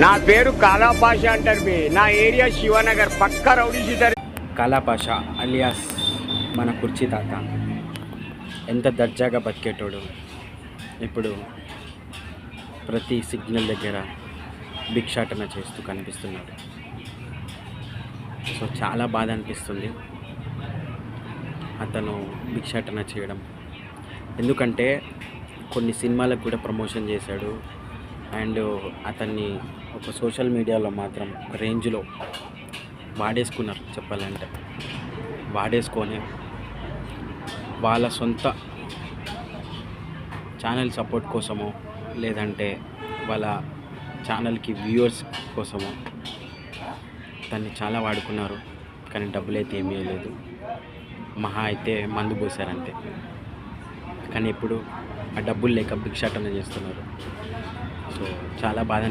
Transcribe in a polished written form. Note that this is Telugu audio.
నా పేరు కాలాపాష అంటారు బి. నా ఏరియా శివనగర్ పక్క రౌడీ షీటర్. కాలాపాష అలియాస్ మన కుర్చీ తాత ఎంత దర్జాగా బతికేటోడు ఇప్పుడు ప్రతి సిగ్నల్ దగ్గర భిక్షాటన చేస్తూ కనిపిస్తున్నాడు. సో చాలా బాధ అనిపిస్తుంది అతను భిక్షాటన చేయడం. ఎందుకంటే కొన్ని సినిమాలకు కూడా ప్రమోషన్ చేశాడు. అండ్ అతన్ని ఒక సోషల్ మీడియాలో మాత్రం ఒక రేంజ్లో వాడేసుకున్నారు. చెప్పాలంటే వాడేసుకొని వాళ్ళ సొంత ఛానల్ సపోర్ట్ కోసమో లేదంటే వాళ్ళ ఛానల్కి వ్యూవర్స్ కోసమో దాన్ని చాలా వాడుకున్నారు. కానీ డబ్బులు అయితే ఏమీ లేదు. మహా అయితే మందు పోసారంతే. కానీ ఇప్పుడు ఆ డబ్బులు లేక భిక్షాటన చేస్తున్నారు. సో చాలా బాధ.